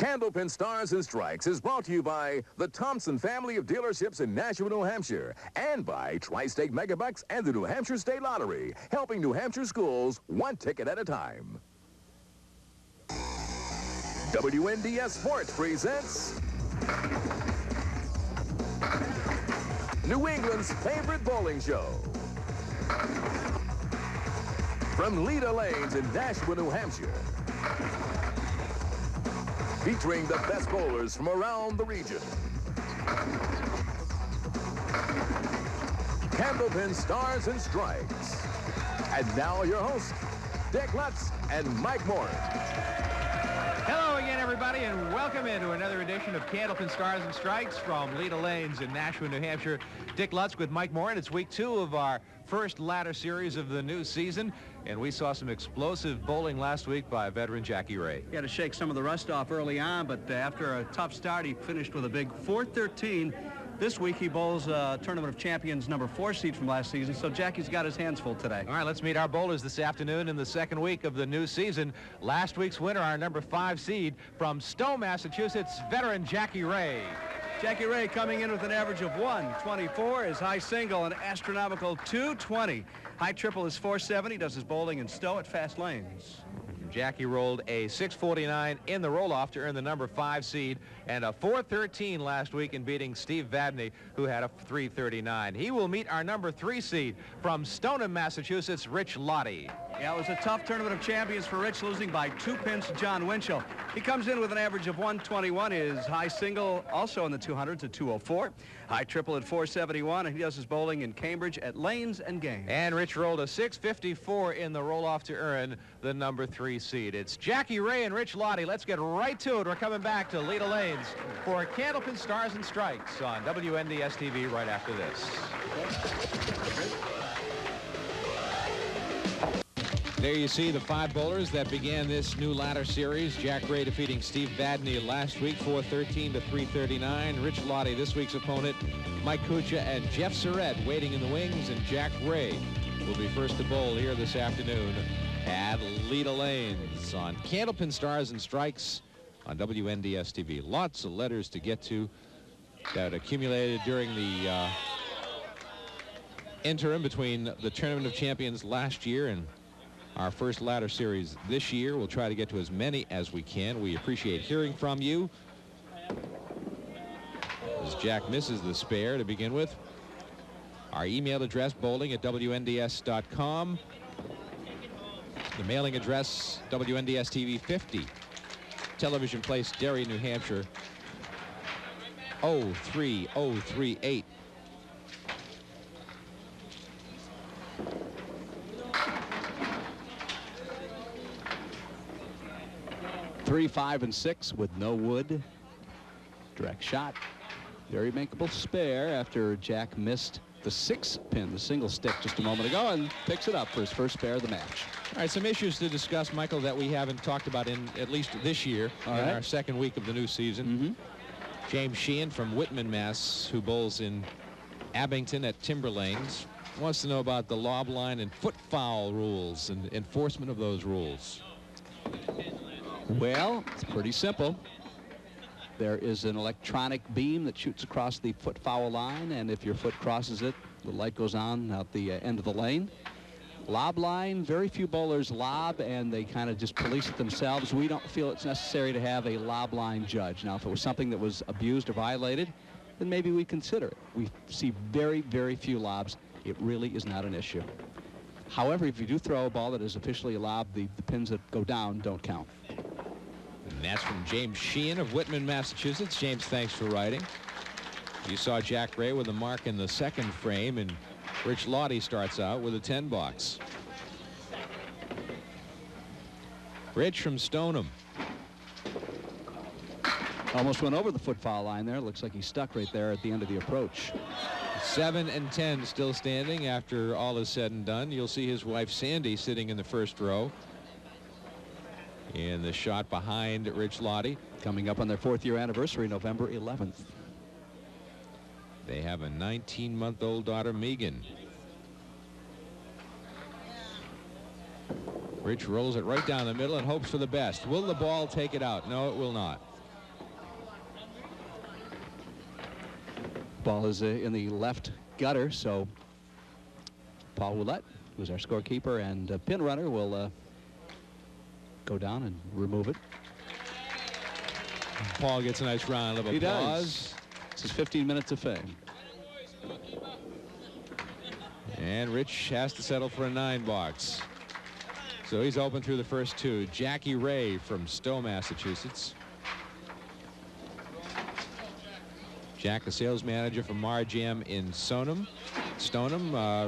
Candlepin Stars and Strikes is brought to you by the Thompson family of dealerships in Nashua, New Hampshire, and by Tri-State Megabucks and the New Hampshire State Lottery, helping New Hampshire schools one ticket at a time. WNDS Sports presents New England's favorite bowling show. From Leda Lanes in Nashua, New Hampshire. Featuring the best bowlers from around the region. Candlepin Stars and Strikes. And now your hosts, Dick Lutz and Mike Moore. Hello again, everybody, and welcome into another edition of Candlepin Stars and Strikes from Leda Lanes in Nashua, New Hampshire. Dick Lutz with Mike Moore, and it's week 2 of our first ladder series of the new season, and we saw some explosive bowling last week by veteran Jackie Ray. He had to shake some of the rust off early on, but after a tough start, he finished with a big 413. This week, he bowls Tournament of Champions number 4 seed from last season, so Jackie's got his hands full today. All right, let's meet our bowlers this afternoon in the second week of the new season. Last week's winner, our number 5 seed from Stowe, Massachusetts, veteran Jackie Ray. Jackie Ray coming in with an average of 124. His high single, an astronomical 220. High triple is 470. Does his bowling in Stowe at fast lanes. Jackie rolled a 649 in the roll-off to earn the number 5 seed and a 413 last week in beating Steve Vadney, who had a 339. He will meet our number 3 seed from Stoneham, Massachusetts, Rich Lotti. Yeah, it was a tough Tournament of Champions for Rich, losing by 2 pins to John Winchell. He comes in with an average of 121. His high single also in the 200s at 204. High triple at 471, and he does his bowling in Cambridge at Lanes and Games. And Rich rolled a 654 in the roll-off to earn the number 3 seed. It's Jackie Ray and Rich Lotti. Let's get right to it. We're coming back to Leda Lanes for Candlepin Stars and Strikes on WNDS TV right after this. There you see the 5 bowlers that began this new ladder series. Jack Ray defeating Steve Vadney last week, 413 to 339. Rich Lotti, this week's opponent, Mike Kucha and Jeff Surratt waiting in the wings, and Jack Ray will be first to bowl here this afternoon at Leda Lanes on Candlepin Stars and Strikes on WNDS TV. Lots of letters to get to that accumulated during the interim between the Tournament of Champions last year and our first ladder series this year. We'll try to get to as many as we can. We appreciate hearing from you. As Jack misses the spare to begin with. Our email address, bowling@WNDS.com. The mailing address, WNDS TV 50, Television Place, Derry, New Hampshire, 03038. Three, 5, and 6 with no wood. Direct shot. Very makeable spare after Jack missed the 6 pin, the single stick, just a moment ago, and picks it up for his first spare of the match. All right, some issues to discuss, Michael, that we haven't talked about in at least this year, our second week of the new season. James Sheehan from Whitman, Mass., who bowls in Abington at Timber Lanes, wants to know about the lob line and foot foul rules and enforcement of those rules. Well, it's pretty simple. There is an electronic beam that shoots across the foot foul line, and if your foot crosses it, the light goes on out the end of the lane. Lob line, very few bowlers lob, and they kind of just police it themselves. We don't feel it's necessary to have a lob line judge. Now, if it was something that was abused or violated, then maybe we'd consider it. We see very, very few lobs. It really is not an issue. However, if you do throw a ball that is officially a lob, the pins that go down don't count. And that's from James Sheehan of Whitman, Massachusetts. James, thanks for writing. You saw Jack Ray with a mark in the second frame, and Rich Lotti starts out with a 10 box. Rich from Stoneham. Almost went over the foot foul line there. Looks like he's stuck right there at the end of the approach. 7 and 10 still standing after all is said and done. You'll see his wife Sandy sitting in the first row. And the shot behind Rich Lotti. Coming up on their 4th year anniversary, November 11th. They have a 19-month-old daughter, Megan. Rich rolls it right down the middle and hopes for the best. Will the ball take it out? No, it will not. Ball is in the left gutter, so Paul Ouellette, who's our scorekeeper and pin runner, will go down and remove it. Paul gets a nice round of applause. He does. This is 15 minutes of fame. And Rich has to settle for a 9 box. So he's open through the first 2. Jackie Ray from Stowe, Massachusetts. Jack, a sales manager from Marjam in Stoneham.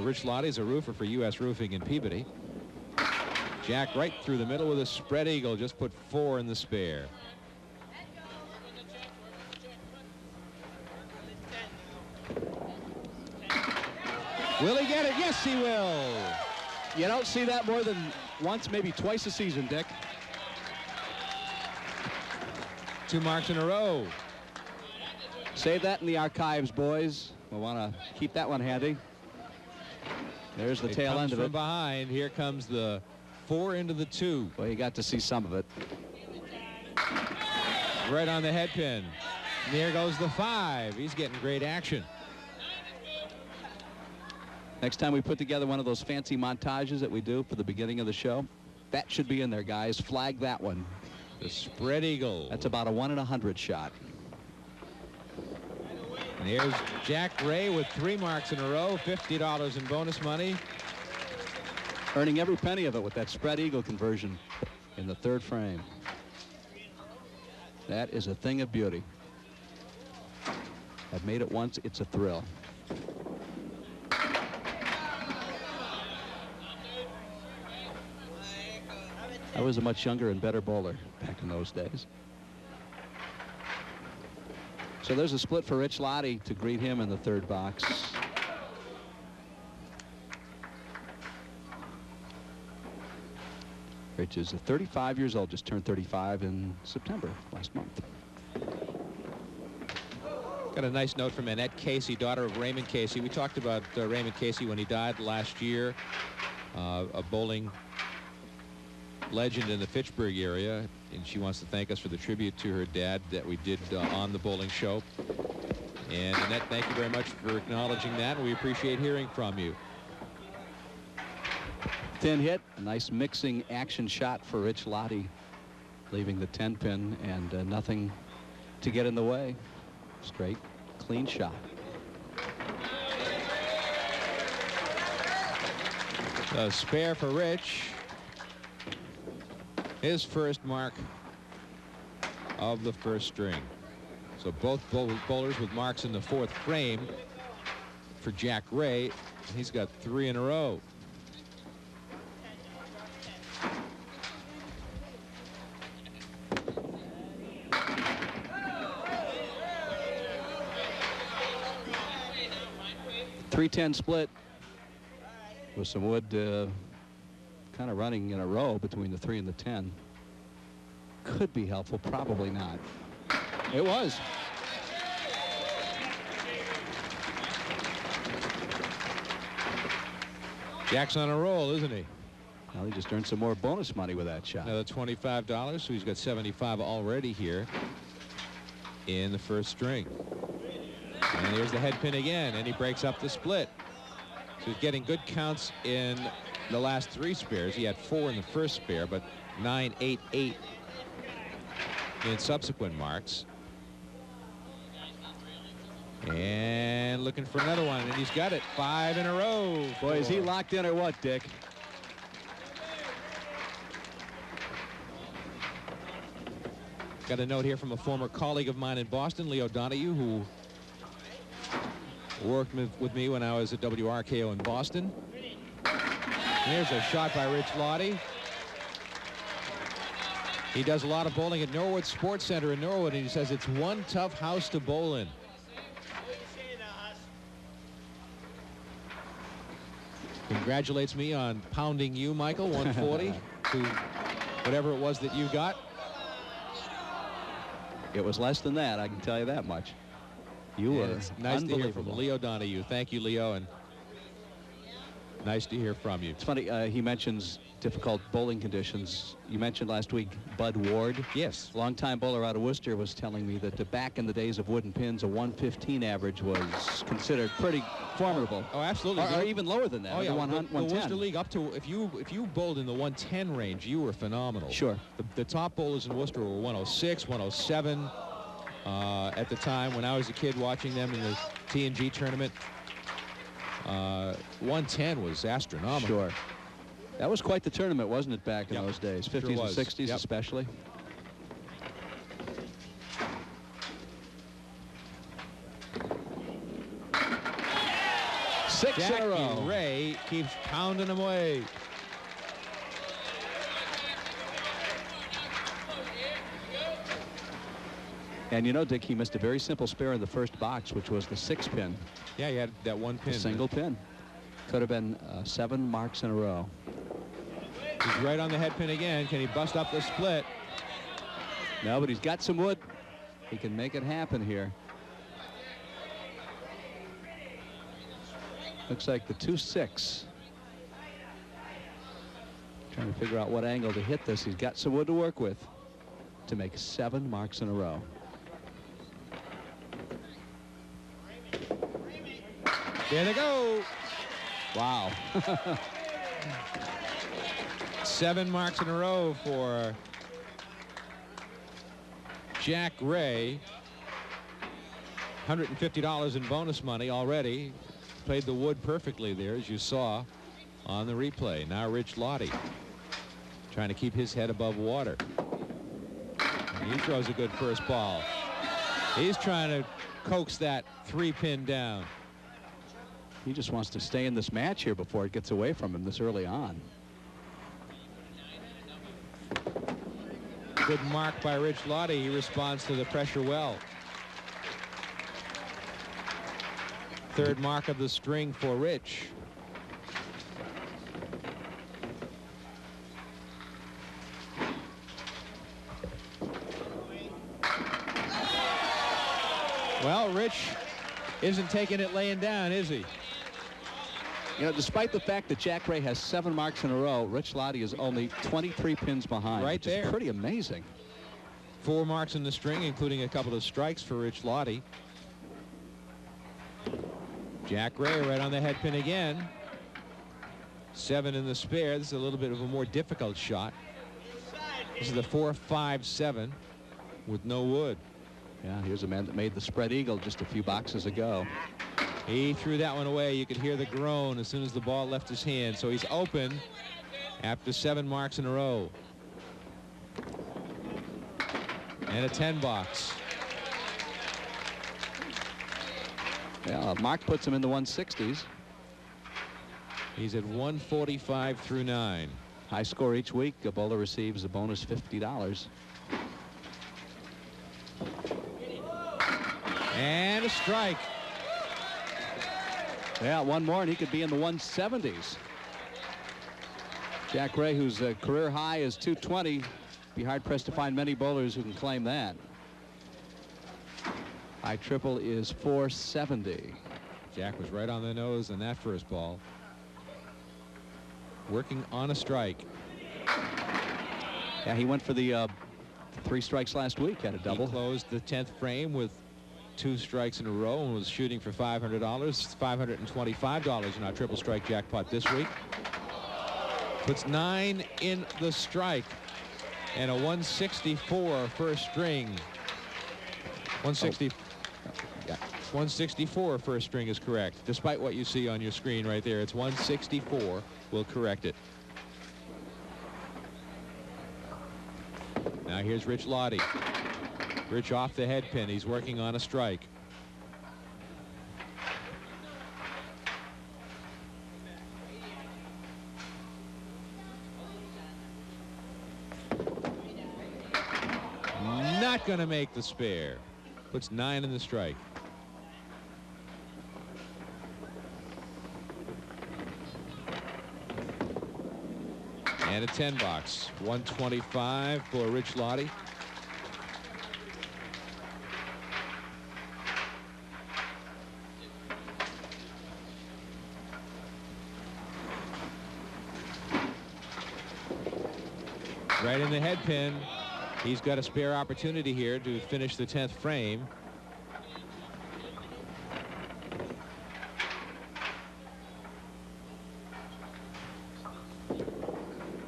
Rich Lotti is a roofer for U.S. Roofing in Peabody. Jack right through the middle with a spread eagle. Just put 4 in the spare. Will he get it? Yes, he will. You don't see that more than once, maybe twice a season, Dick. 2 marks in a row. Save that in the archives, boys. We'll want to keep that one handy. There's the tail end of it. From behind, here comes the 4 into the 2. Well, you got to see some of it. Right on the head pin. And there goes the 5. He's getting great action. Next time we put together one of those fancy montages that we do for the beginning of the show, that should be in there, guys. Flag that one. The spread eagle. That's about a 1 in 100 shot. And here's Jack Ray with 3 marks in a row, $50 in bonus money. Earning every penny of it with that spread eagle conversion in the 3rd frame. That is a thing of beauty. I've made it once. It's a thrill. I was a much younger and better bowler back in those days. So there's a split for Rich Lotti to greet him in the 3rd box. Rich is 35 years old, just turned 35 in September last month. Got a nice note from Annette Casey, daughter of Raymond Casey. We talked about Raymond Casey when he died last year, a bowling legend in the Fitchburg area, and she wants to thank us for the tribute to her dad that we did on the bowling show. And Annette, thank you very much for acknowledging that. We appreciate hearing from you. Thin hit, a nice mixing action shot for Rich Lotti, leaving the 10 pin and nothing to get in the way. Straight, clean shot. A spare for Rich. His first mark of the 1st string. So both bowlers with marks in the 4th frame for Jack Ray. He's got 3 in a row. .310 split with some wood kind of running in a row between the 3 and the 10. Could be helpful, probably not. It was. Jack's on a roll, isn't he? Well, he just earned some more bonus money with that shot. Another $25, so he's got 75 already here in the 1st string. And there's the head pin again, and he breaks up the split. So he's getting good counts in the last 3 spares. He had 4 in the 1st spare, but 9, 8, 8 in subsequent marks. And looking for another one, and he's got it. 5 in a row. Boy, is he locked in or what, Dick? Got a note here from a former colleague of mine in Boston, Leo Donahue, who worked with me when I was at WRKO in Boston. There's a shot by Rich Lotti. He does a lot of bowling at Norwood Sports Center in Norwood, and he says it's one tough house to bowl in. Congratulates me on pounding you, Michael, 140 to whatever it was that you got. It was less than that, I can tell you that much. You were nice to hear from Leo Donahue. Thank you, Leo, and nice to hear from you. It's funny, he mentions difficult bowling conditions. You mentioned last week Bud Ward. Yes. Longtime bowler out of Worcester was telling me that back in the days of wooden pins, a 115 average was considered pretty formidable. Oh, absolutely. Or even lower than that. Oh, yeah. The 110. Worcester League, up to, if you bowled in the 110 range, you were phenomenal. Sure. The top bowlers in Worcester were 106, 107 at the time when I was a kid watching them in the T&G tournament. 110 was astronomical. Sure. That was quite the tournament, wasn't it, back in those days? 50s Sure and 60s especially. Six in a row. Jackie Ray keeps pounding them away. And you know, Dick, he missed a very simple spare in the first box, which was the 6-pin. Yeah, he had that one pin. A single pin. Could have been 7 marks in a row. He's right on the head pin again. Can he bust up the split? No, but he's got some wood. He can make it happen here. Looks like the 2-6. Trying to figure out what angle to hit this. He's got some wood to work with to make 7 marks in a row. There they go. Wow. 7 marks in a row for Jack Ray. $150 in bonus money already. Played the wood perfectly there, as you saw on the replay. Now Rich Lotti trying to keep his head above water. And he throws a good first ball. He's trying to coax that 3-pin down. He just wants to stay in this match here before it gets away from him this early on. Good mark by Rich Lotti. He responds to the pressure well. Third mark of the string for Rich. Well, Rich isn't taking it laying down, is he? You know, despite the fact that Jack Ray has 7 marks in a row, Rich Lotti is only 23 pins behind. Right which there. is pretty amazing. 4 marks in the string, including a couple of strikes for Rich Lotti. Jack Ray right on the head pin again. 7 in the spare. This is a little bit of a more difficult shot. This is the 4-5-7 with no wood. Yeah, here's a man that made the spread eagle just a few boxes ago. He threw that one away. You could hear the groan as soon as the ball left his hand. So he's open after 7 marks in a row. And a 10 box. Yeah, Mark puts him in the 160s. He's at 145 through 9. High score each week. A bowler receives a bonus $50. And a strike. Yeah, one more and he could be in the 170s. Jack Ray, whose career high is 220, be hard pressed to find many bowlers who can claim that. High triple is 470. Jack was right on the nose on that first ball. Working on a strike. Yeah, he went for the 3 strikes last week, had a double. He closed the 10th frame with 2 strikes in a row and was shooting for $500. $525 in our triple strike jackpot this week. Puts 9 in the strike and a 164 first string. 160. Yeah, 164 first string is correct. Despite what you see on your screen right there, it's 164. We'll correct it. Now here's Rich Lotti. Rich off the head pin. He's working on a strike. Not going to make the spare. Puts 9 in the strike. And a 10 box. 125 for Rich Lotti. Right in the head pin. He's got a spare opportunity here to finish the 10th frame.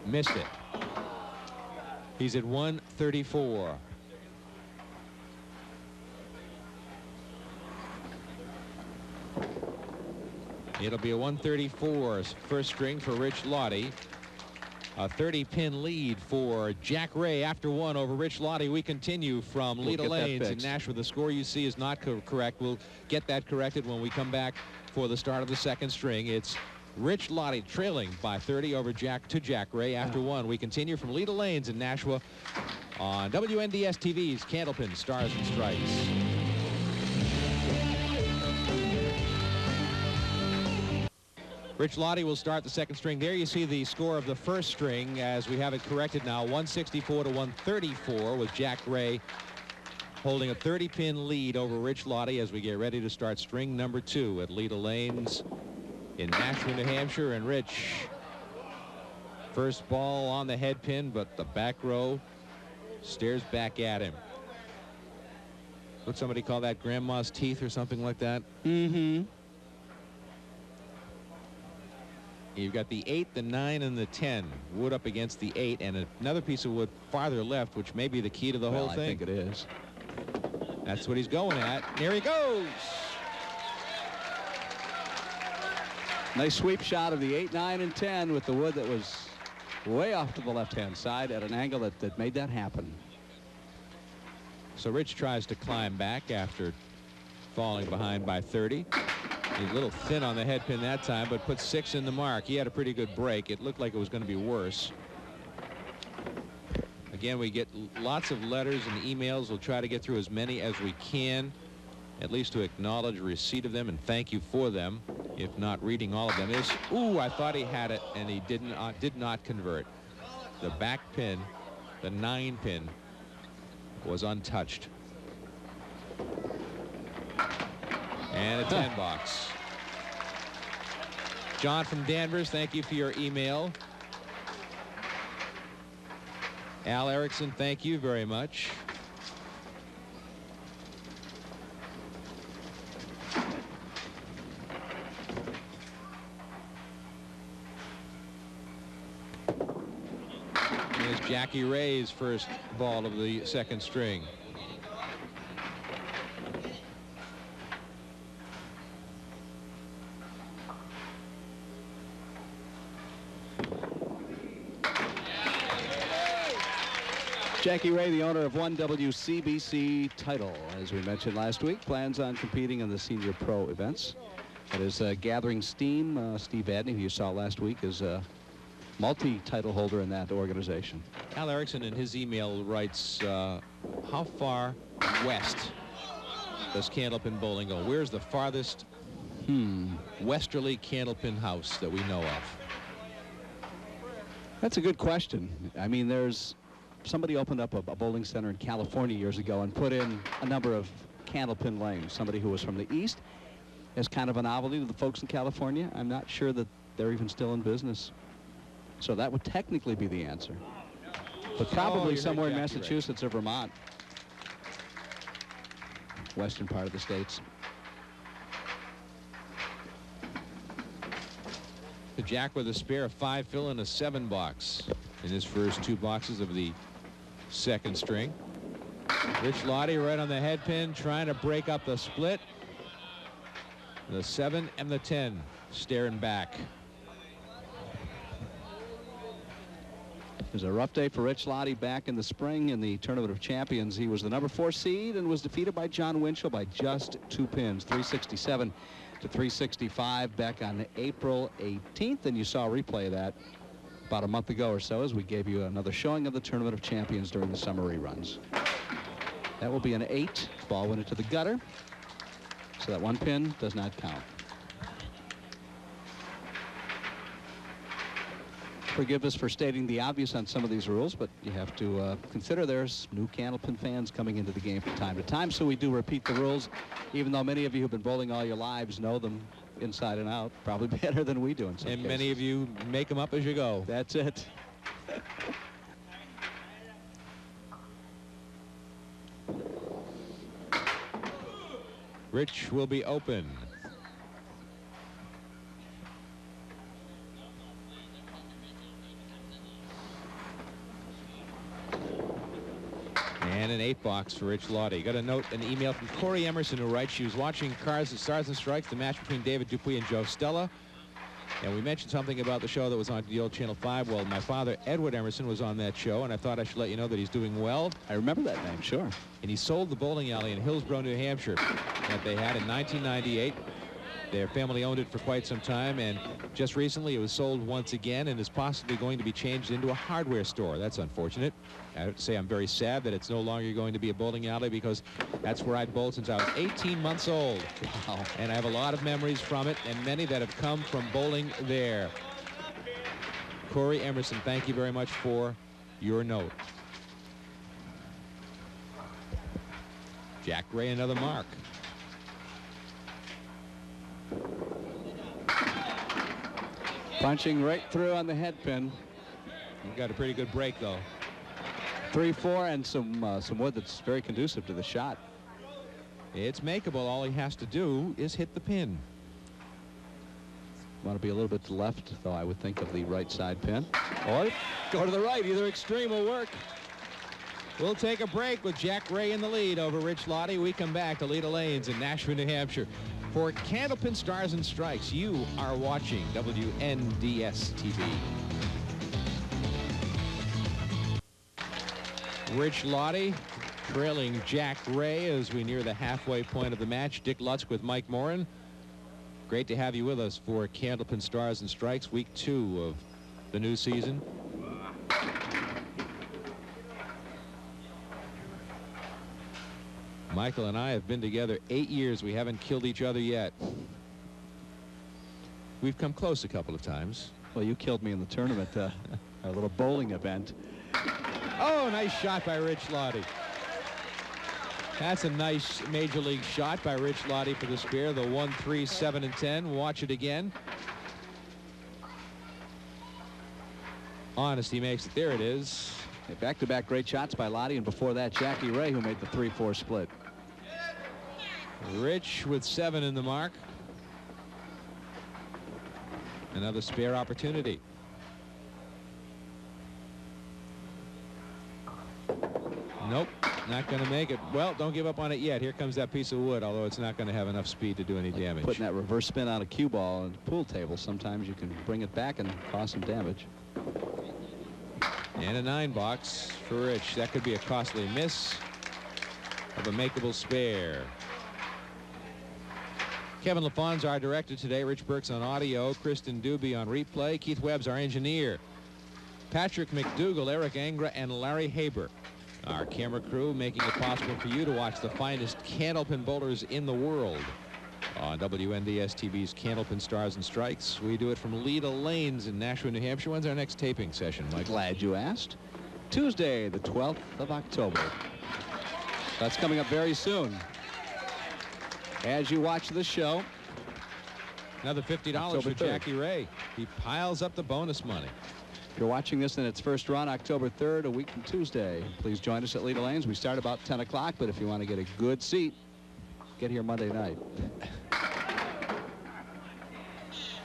Missed it. He's at 134. It'll be a 134 first string for Rich Lotti. A 30-pin lead for Jack Ray after one over Rich Lotti. We continue from Leda Lanes in Nashua. The score you see is not correct. We'll get that corrected when we come back for the start of the second string. It's Rich Lotti trailing by 30 over Jack Ray after one. We continue from Leda Lanes in Nashua on WNDS TV's Candlepin Stars and Stripes. Rich Lotti will start the second string. There you see the score of the first string as we have it corrected now. 164 to 134 with Jack Ray holding a 30-pin lead over Rich Lotti as we get ready to start string number 2 at Leda Lanes in Nashua, New Hampshire. And Rich, first ball on the head pin, but the back row stares back at him. Would somebody call that grandma's teeth or something like that? Mm-hmm. You've got the 8, the 9, and the 10. Wood up against the 8, and another piece of wood farther left, which may be the key to the whole thing. I think it is. That's what he's going at. There he goes. Nice sweep shot of the 8, 9, and 10 with the wood that was way off to the left-hand side at an angle that made that happen. So Rich tries to climb back after falling behind by 30. He's a little thin on the head pin that time, but put 6 in the mark. He had a pretty good break. It looked like it was going to be worse. Again, we get lots of letters and emails. We'll try to get through as many as we can, at least to acknowledge receipt of them and thank you for them, if not reading all of them. Ooh, I thought he had it, and he did not convert. The back pin, the 9 pin, was untouched. And a 10 box. John from Danvers, thank you for your email. Al Erickson, thank you very much. Here's Jackie Ray's first ball of the second string. Jackie Ray, the owner of one WCBC title, as we mentioned last week, plans on competing in the Senior Pro events. That is gathering steam. Steve Vadney, who you saw last week, is a multi-title holder in that organization. Al Erickson in his email writes, how far west does Candlepin bowling go? Where's the farthest westerly Candlepin house that we know of? That's a good question. I mean, somebody opened up a bowling center in California years ago and put in a number of Candlepin lanes. Somebody who was from the East, as kind of a novelty to the folks in California. I'm not sure that they're even still in business. So that would technically be the answer. But probably somewhere in Massachusetts or Vermont. Western part of the states. The Jack with a spare 5 fill and a 7 box in his first 2 boxes of the second string. Rich Lotti right on the head pin, trying to break up the split. The 7 and the 10 staring back. It was a rough day for Rich Lotti back in the spring in the Tournament of Champions. He was the number 4 seed and was defeated by John Winchell by just 2 pins, 367 to 365 back on April 18th. And you saw a replay of that about a month ago or so as we gave you another showing of the Tournament of Champions during the summer reruns. That will be an 8. Ball went into the gutter. So that 1 pin does not count. Forgive us for stating the obvious on some of these rules, but you have to consider there's new Candlepin fans coming into the game from time to time, so we do repeat the rules, even though many of you who've been bowling all your lives know them inside and out, probably better than we do in some cases. Many of you make them up as you go. That's it. Rich will be open. And an 8-box for Rich Lotti. Got a note, an email from Corey Emerson, who writes, she was watching Stars and Strikes, the match between David Dupuis and Joe Stella. And we mentioned something about the show that was on the old Channel 5. Well, my father, Edward Emerson, was on that show, and I thought I should let you know that he's doing well. I remember that name, sure. And he sold the bowling alley in Hillsborough, New Hampshire that they had in 1998. Their family owned it for quite some time, and just recently it was sold once again and is possibly going to be changed into a hardware store. That's unfortunate. I have to say I'm very sad that it's no longer going to be a bowling alley, because that's where I'd bowled since I was 18 months old. Wow. And I have a lot of memories from it, and many that have come from bowling there. Corey Emerson, thank you very much for your note. Jack Ray, another mark. Punching right through on the head pin. You got a pretty good break, though. 3-4 and some wood that's very conducive to the shot. It's makeable. All he has to do is hit the pin. Want to be a little bit to the left, though, I would think, of the right side pin. Or go to the right. Either extreme will work. We'll take a break with Jack Ray in the lead over Rich Lotti. We come back to Leda Lanes in Nashville, New Hampshire. For Candlepin Stars and Strikes, you are watching WNDS TV. Rich Lotti trailing Jack Ray as we near the halfway point of the match. Dick Lutz with Mike Morin. Great to have you with us for Candlepin Stars and Strikes, week 2 of the new season. Michael and I have been together 8 years. We haven't killed each other yet. We've come close a couple of times. Well, you killed me in the tournament, our little bowling event. Oh, nice shot by Rich Lotti. That's a nice major league shot by Rich Lotti for the spear. The 1, 3, 7, and 10. Watch it again. Honest, he makes it. There it is. Back-to-back great shots by Lotti, and before that, Jackie Ray, who made the 3-4 split. Rich with 7 in the mark. Another spare opportunity. Nope, not going to make it. Well, don't give up on it yet. Here comes that piece of wood, although it's not going to have enough speed to do any damage. Putting that reverse spin on a cue ball on the pool table, sometimes you can bring it back and cause some damage. And a 9-box for Rich. That could be a costly miss of a makeable spare. Kevin LaFawn's our director today. Rich Burke's on audio. Kristen Doobie on replay. Keith Webb's our engineer. Patrick McDougall, Eric Angra, and Larry Haber, our camera crew, making it possible for you to watch the finest Candlepin bowlers in the world on WNDS TV's Candlepin Stars and Strikes. We do it from Leda Lanes in Nashville, New Hampshire. When's our next taping session, Mike? Glad you asked. Tuesday, the 12th of October. That's coming up very soon. As you watch the show, another $50 for Jackie Ray. He piles up the bonus money. If you're watching this in its first run, October 3rd, a week from Tuesday, please join us at Leda Lanes. We start about 10 o'clock, but if you want to get a good seat, get here Monday night.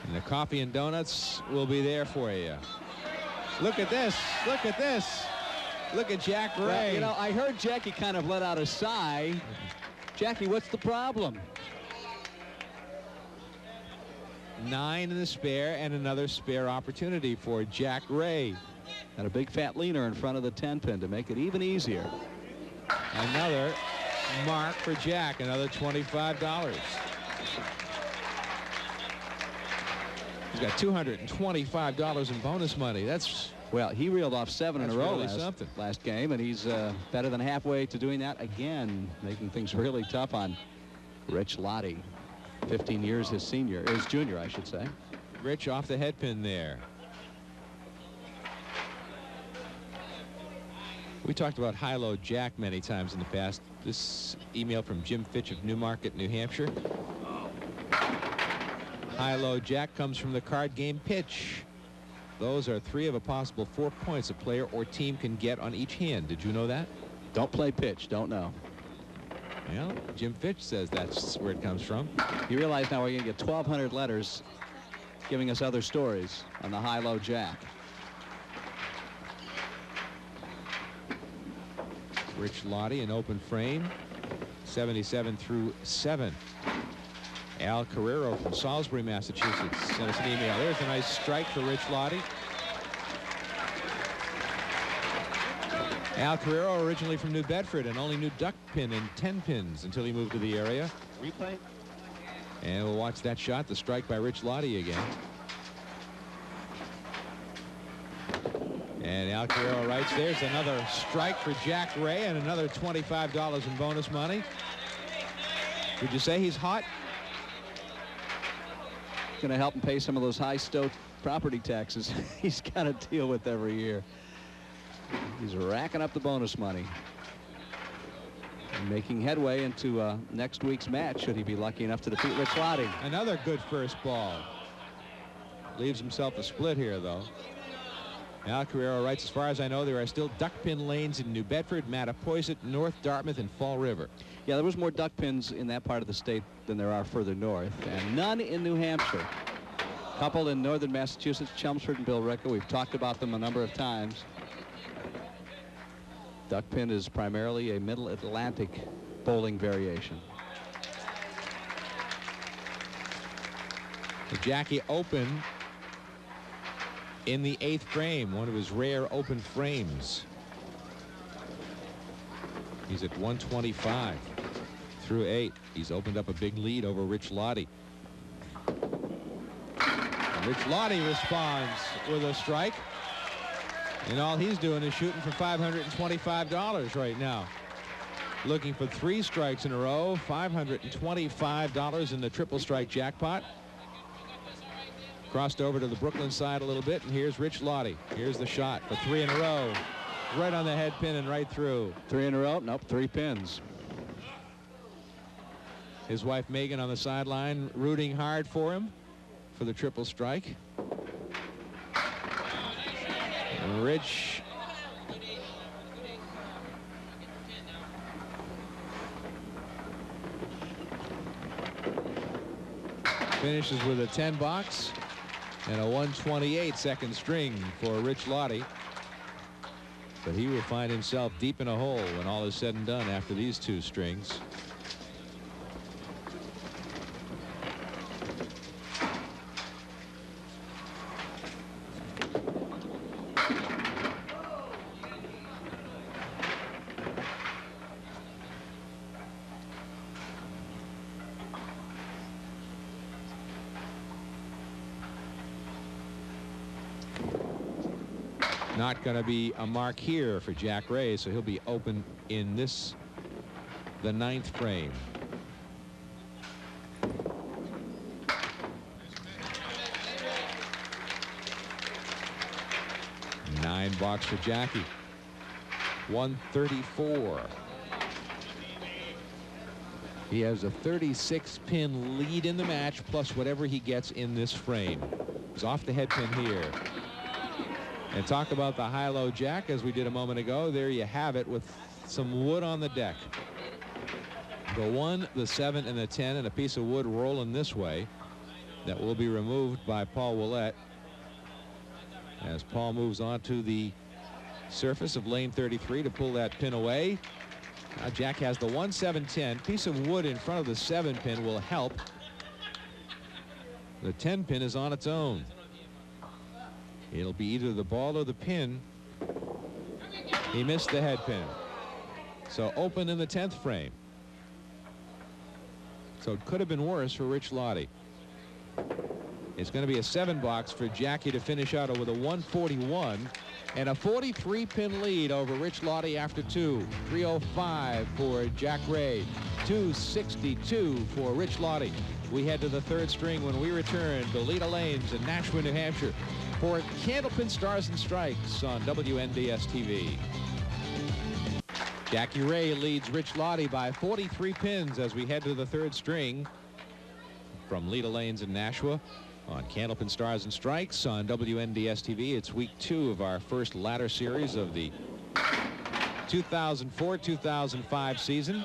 And the coffee and donuts will be there for you. Look at this. Look at this. Look at Jack Ray. Well, you know, I heard Jackie kind of let out a sigh. Jackie, what's the problem? 9 in the spare, and another spare opportunity for Jack Ray. And a big fat leaner in front of the 10-pin to make it even easier. Another mark for Jack, another $25. He's got $225 in bonus money. That's... Well, he reeled off 7 in a row really last game, and he's better than halfway to doing that again, making things really tough on Rich Lotti. 15 years his junior, I should say. Rich off the head pin there. We talked about high-low Jack many times in the past. This email from Jim Fitch of Newmarket, New Hampshire. High-low Jack comes from the card game pitch. Those are 3 of a possible 4 points a player or team can get on each hand. Did you know that? Don't play pitch. Don't know. Well, Jim Fitch says that's where it comes from. You realize now we're going to get 1,200 letters giving us other stories on the high-low jack. Rich Lotti, an open frame, 77 through 7. Al Carrero from Salisbury, Massachusetts, sent us an email. There's a nice strike for Rich Lotti. Al Carrero, originally from New Bedford, and only knew duck pin and 10 pins until he moved to the area. Replay. And we'll watch that shot, the strike by Rich Lotti again. And Al Carrero writes, there's another strike for Jack Ray and another $25 in bonus money. Would you say he's hot? Going to help him pay some of those high Stowe property taxes he's got to deal with every year. He's racking up the bonus money. And making headway into next week's match, should he be lucky enough to defeat Rich Lotti. Another good first ball. Leaves himself a split here, though. Al Carrero writes, as far as I know, there are still duck pin lanes in New Bedford, Mattapoisett, North Dartmouth, and Fall River. Yeah, there was more duck pins in that part of the state than there are further north, and none in New Hampshire. A couple in northern Massachusetts, Chelmsford and Billerica. We've talked about them a number of times. Duck pin is primarily a middle Atlantic bowling variation. The Jackie open in the 8th frame, one of his rare open frames. He's at 125 through 8. He's opened up a big lead over Rich Lotti. And Rich Lotti responds with a strike. And all he's doing is shooting for $525 right now. Looking for 3 strikes in a row, $525 in the triple strike jackpot. Crossed over to the Brooklyn side a little bit, and here's Rich Lotti. Here's the shot for 3 in a row. Right on the head pin and right through. 3 in a row? Nope, 3 pins. His wife Megan on the sideline rooting hard for him for the triple strike. And Rich finishes with a 10 box and a 128 second string for Rich Lotti. But he will find himself deep in a hole when all is said and done after these 2 strings. Not going to be a mark here for Jack Ray, so he'll be open in this, the 9th frame. $9 for Jackie. 134. He has a 36-pin lead in the match, plus whatever he gets in this frame. He's off the head pin here. And talk about the high-low jack, as we did a moment ago. There you have it with some wood on the deck. The 1, the 7, and the 10, and a piece of wood rolling this way that will be removed by Paul Willett as Paul moves on to the surface of lane 33 to pull that pin away. Now Jack has the 1, 7, 10. Piece of wood in front of the 7 pin will help. The 10 pin is on its own. It'll be either the ball or the pin. He missed the head pin. So open in the 10th frame. So it could have been worse for Rich Lotti. It's going to be a 7 box for Jackie to finish out with a 141 and a 43-pin lead over Rich Lotti after 2. 305 for Jack Ray. 262 for Rich Lotti. We head to the 3rd string when we return to Leda Lanes in Nashua, New Hampshire for Candlepin Stars and Strikes on WNDS TV. Jackie Ray leads Rich Lotti by 43 pins as we head to the 3rd string from Leda Lanes in Nashua on Candlepin Stars and Strikes on WNDS TV. It's week 2 of our first ladder series of the 2004-2005 season.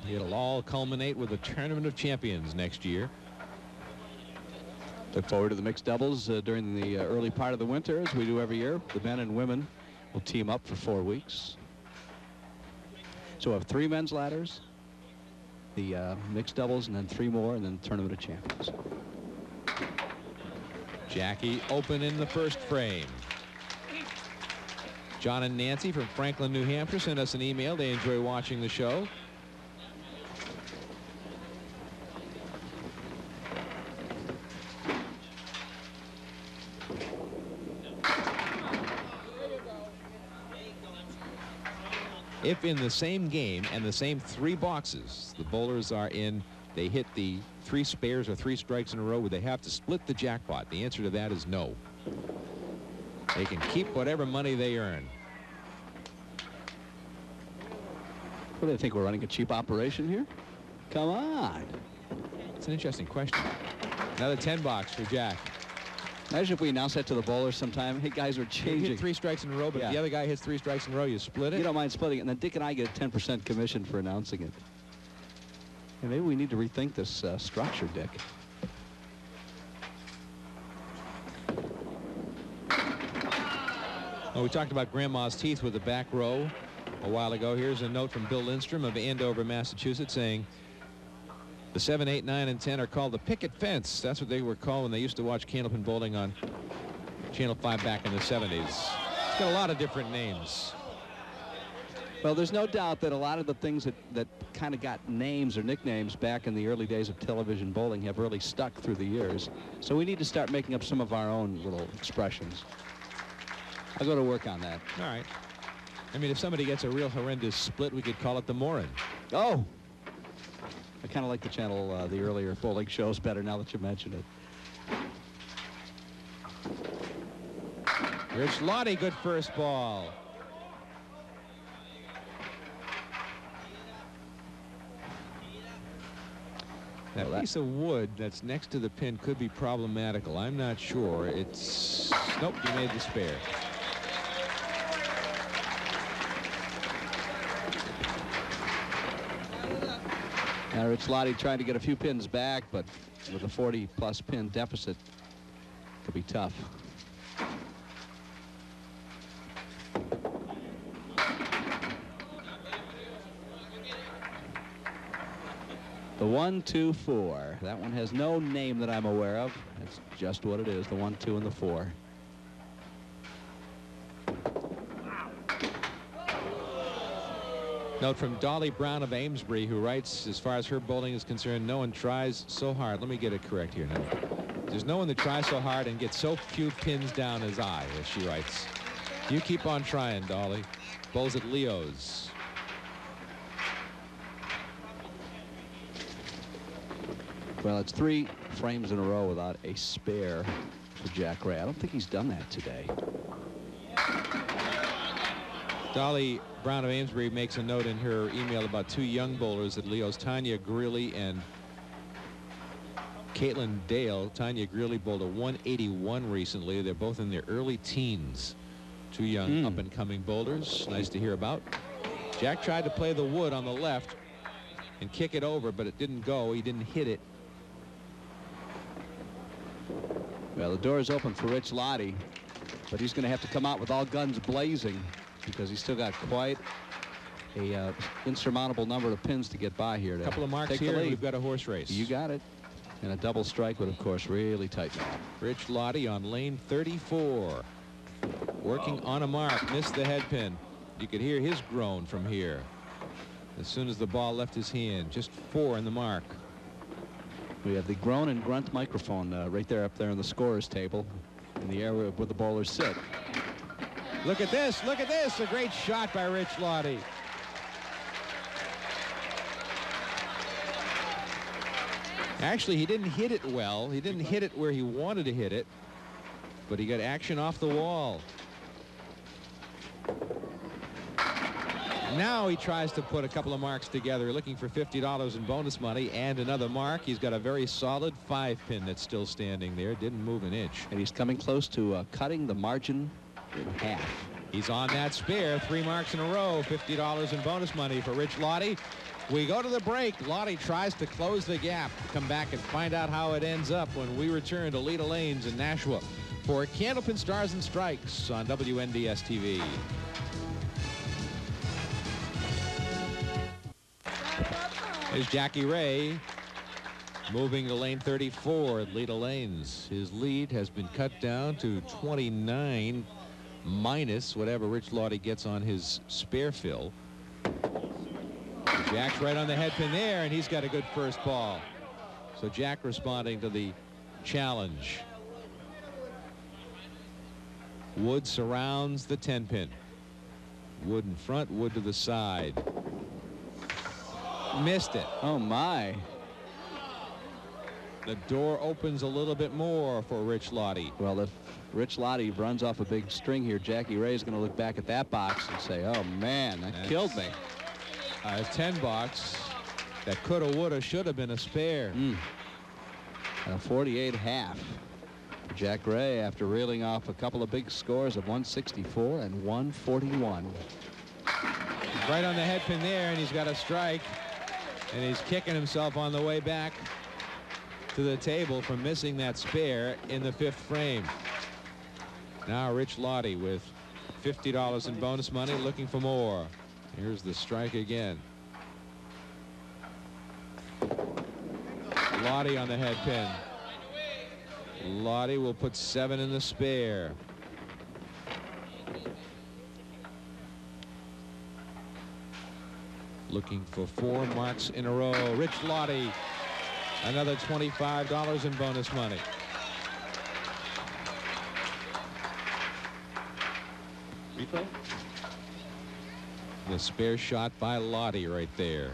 It'll all culminate with a Tournament of Champions next year. Look forward to the mixed doubles during the early part of the winter, as we do every year. The men and women will team up for 4 weeks. So we'll have 3 men's ladders, the mixed doubles, and then 3 more, and then the Tournament of Champions. Jackie open in the first frame. John and Nancy from Franklin, New Hampshire sent us an email. They enjoy watching the show. If in the same game and the same 3 boxes the bowlers are in, they hit the 3 spares or 3 strikes in a row, would they have to split the jackpot? The answer to that is no. They can keep whatever money they earn. What do they think, we're running a cheap operation here? Come on. It's an interesting question. Another 10 box for Jack. Imagine if we announce that to the bowlers sometime. Hey, guys, we're You changing. hit 3 strikes in a row, but if the other guy hits 3 strikes in a row, you split it. You don't mind splitting it, and then Dick and I get a 10% commission for announcing it. And maybe we need to rethink this structure, Dick. Well, we talked about Grandma's teeth with the back row a while ago. Here's a note from Bill Lindstrom of Andover, Massachusetts, saying the 7, 8, 9, and 10 are called the picket fence. That's what they were called when they used to watch Candlepin bowling on Channel 5 back in the 70s. It's got a lot of different names. Well, there's no doubt that a lot of the things that kind of got names or nicknames back in the early days of television bowling have really stuck through the years. So we need to start making up some of our own little expressions. I'll go to work on that. All right. I mean, if somebody gets a real horrendous split, we could call it the Morin. Oh! I kind of like the channel, the earlier bowling shows better now that you mention it. Rich Lotti, good first ball. That piece of wood that's next to the pin could be problematical. I'm not sure. It's... Nope, you made the spare. Now Rich Lotti trying to get a few pins back, but with a 40-plus pin deficit, could be tough. The 1, 2, 4. That one has no name that I'm aware of. That's just what it is, the 1, 2, and the 4. Note from Dolly Brown of Amesbury, who writes, as far as her bowling is concerned, no one tries so hard. Let me get it correct here now. There's no one that tries so hard and gets so few pins down as I, as she writes. You keep on trying, Dolly. Bowls at Leo's. Well, it's 3 frames in a row without a spare for Jack Ray. I don't think he's done that today. Dolly Brown of Amesbury makes a note in her email about 2 young bowlers at Leo's, Tanya Greeley and Caitlin Dale. Tanya Greeley bowled a 181 recently. They're both in their early teens. 2 young up-and-coming bowlers. Nice to hear about. Jack tried to play the wood on the left and kick it over, but it didn't go. He didn't hit it. Well, the door is open for Rich Lotti, but he's going to have to come out with all guns blazing because he's still got quite a insurmountable number of pins to get by here. A couple of marks here, and we've got a horse race. You got it. And a double strike would, of course, really tighten up. Rich Lotti on lane 34. Working on a mark. Missed the head pin. You could hear his groan from here as soon as the ball left his hand. Just 4 in the mark. We have the groan and grunt microphone right there up there on the scorer's table in the area where the bowlers sit. Look at this. Look at this. A great shot by Rich Lotti. Actually, he didn't hit it well. He didn't hit it where he wanted to hit it, but he got action off the wall. Now he tries to put a couple of marks together, looking for $50 in bonus money and another mark. He's got a very solid 5-pin that's still standing there. Didn't move an inch. And he's coming close to cutting the margin in half. He's on that spare. 3 marks in a row. $50 in bonus money for Rich Lotti. We go to the break. Lotti tries to close the gap. Come back and find out how it ends up when we return to Leda Lanes in Nashua for Candlepin Stars and Strikes on WNDS TV. There's Jackie Ray moving to lane 34 at Leda Lanes. His lead has been cut down to 29 minus whatever Rich Lotti gets on his spare fill. Jack's right on the head pin there, and he's got a good first ball. So Jack responding to the challenge. Wood surrounds the 10 pin. Wood in front, Wood to the side. Missed it. Oh my. The door opens a little bit more for Rich Lotti. Well, if Rich Lotti runs off a big string here, Jackie Ray is going to look back at that box and say, oh man, that killed me. A 10 box that coulda, woulda, shoulda been a spare. A 48.5 for Jack Ray after reeling off a couple of big scores of 164 and 141. Right on the head pin there, and he's got a strike, and he's kicking himself on the way back to the table for missing that spare in the 5th frame. Now Rich Lotti with $50 in bonus money, looking for more. Here's the strike again. Lotti on the head pin. Lotti will put 7 in the spare. Looking for 4 marks in a row. Rich Lotti, another $25 in bonus money. Replay. The spare shot by Lotti right there.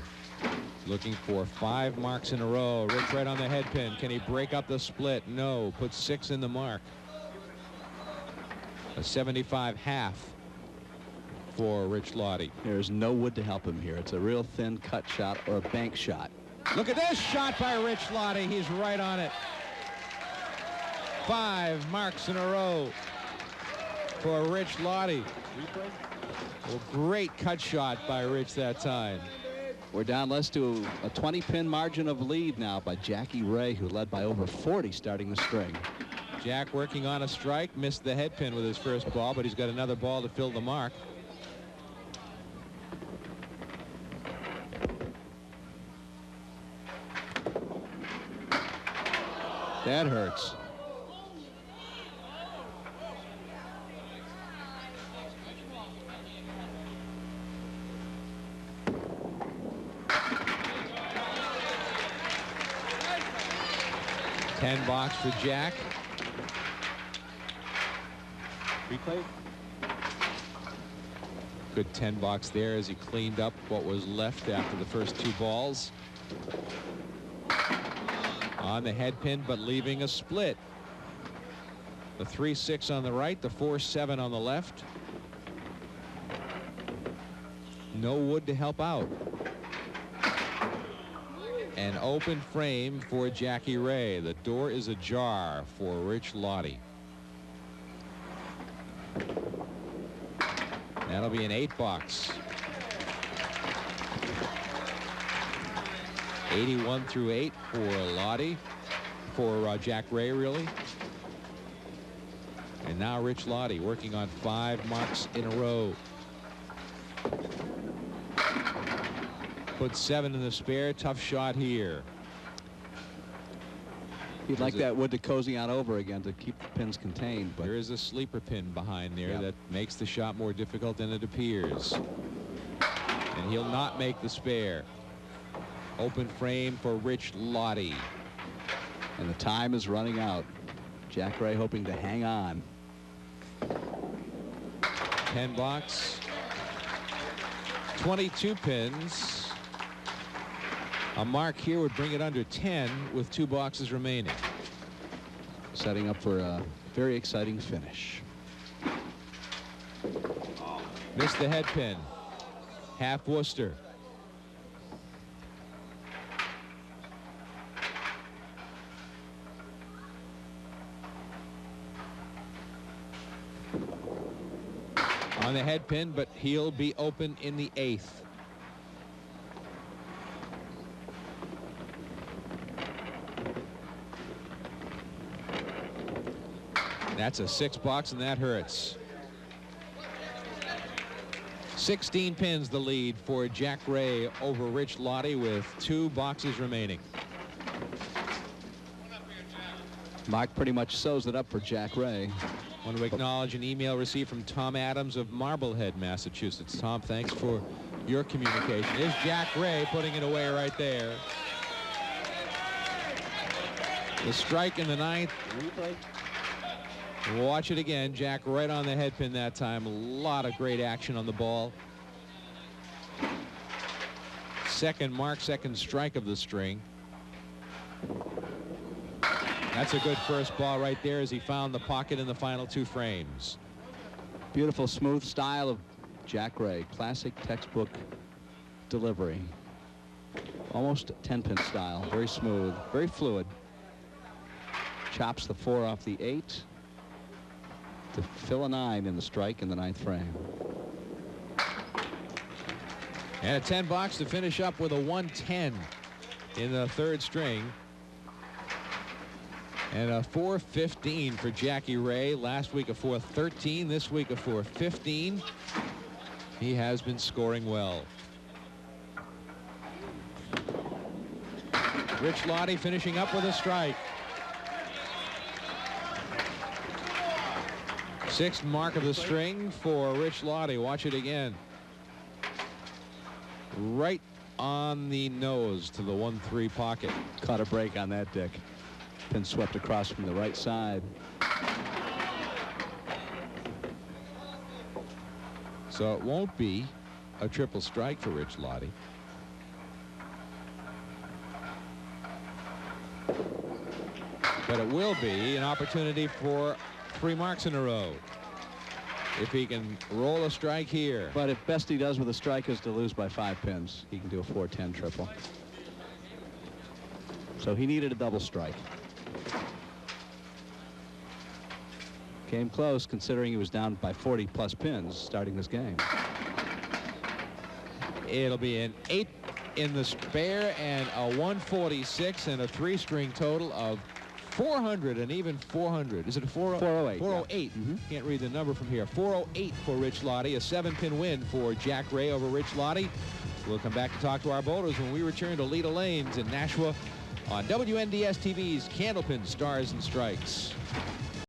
Looking for 5 marks in a row. Rich right on the head pin. Can he break up the split? No. Puts 6 in the mark. A 75.5 for Rich Lotti. There's no wood to help him here. It's a real thin cut shot or a bank shot. Look at this shot by Rich Lotti. He's right on it. 5 marks in a row for Rich Lotti. Well, great cut shot by Rich that time. We're down less to a 20-pin margin of lead now by Jackie Ray, who led by over 40 starting the string. Jack working on a strike, missed the head pin with his first ball, but he's got another ball to fill the mark. That hurts. $10 for Jack. Replay. Good $10 there as he cleaned up what was left after the first 2 balls. On the head pin, but leaving a split. The 3-6 on the right, the 4-7 on the left. No wood to help out. An open frame for Jackie Ray. The door is ajar for Rich Lotti. That'll be an 8-box. 81 through 8 for Lotti, for Jack Ray, really. And now Rich Lotti working on 5 marks in a row. Put 7 in the spare. Tough shot here. He'd like that wood to cozy on over again to keep the pins contained. But there is a sleeper pin behind there that makes the shot more difficult than it appears. And he'll not make the spare. Open frame for Rich Lotti. And the time is running out. Jack Ray hoping to hang on. 10 box. 22 pins. A mark here would bring it under 10 with 2 boxes remaining. Setting up for a very exciting finish. Missed the head pin. Half Worcester. on the head pin, but he'll be open in the 8th. That's a 6-box, and that hurts. 16 pins the lead for Jack Ray over Rich Lotti with 2 boxes remaining. Mark pretty much sews it up for Jack Ray. I want to acknowledge an email received from Tom Adams of Marblehead, Massachusetts. Tom, thanks for your communication. There's Jack Ray putting it away right there. The strike in the 9th. Watch it again. Jack right on the head pin that time. A lot of great action on the ball. Second strike of the string. That's a good first ball right there as he found the pocket in the final 2 frames. Beautiful smooth style of Jack Ray. Classic textbook delivery. Almost 10-pin style. Very smooth. Very fluid. Chops the 4 off the 8 to fill a 9 in the strike in the 9th frame. And a 10-box to finish up with a 110 in the 3rd string. And a 415 for Jackie Ray. Last week a 413. This week a 415. He has been scoring well. Rich Lotti finishing up with a strike. 6th mark of the string for Rich Lotti. Watch it again. Right on the nose to the 1-3 pocket. Caught a break on that, Dick. Pin swept across from the right side. So it won't be a triple strike for Rich Lotti. But it will be an opportunity for 3 marks in a row if he can roll a strike here. But if best he does with a strike is to lose by 5 pins, he can do a 410 triple. So he needed a double strike. Came close considering he was down by 40+ pins starting this game. It'll be an 8 in the spare and a 146 and a 3-string total of 400 and even 400. Is it a 408? 408. Yeah. Can't read the number from here. 408 for Rich Lotti. A 7-pin win for Jack Ray over Rich Lotti. We'll come back to talk to our bowlers when we return to Leda Lanes in Nashua on WNDS TV's Candlepin Stars and Strikes.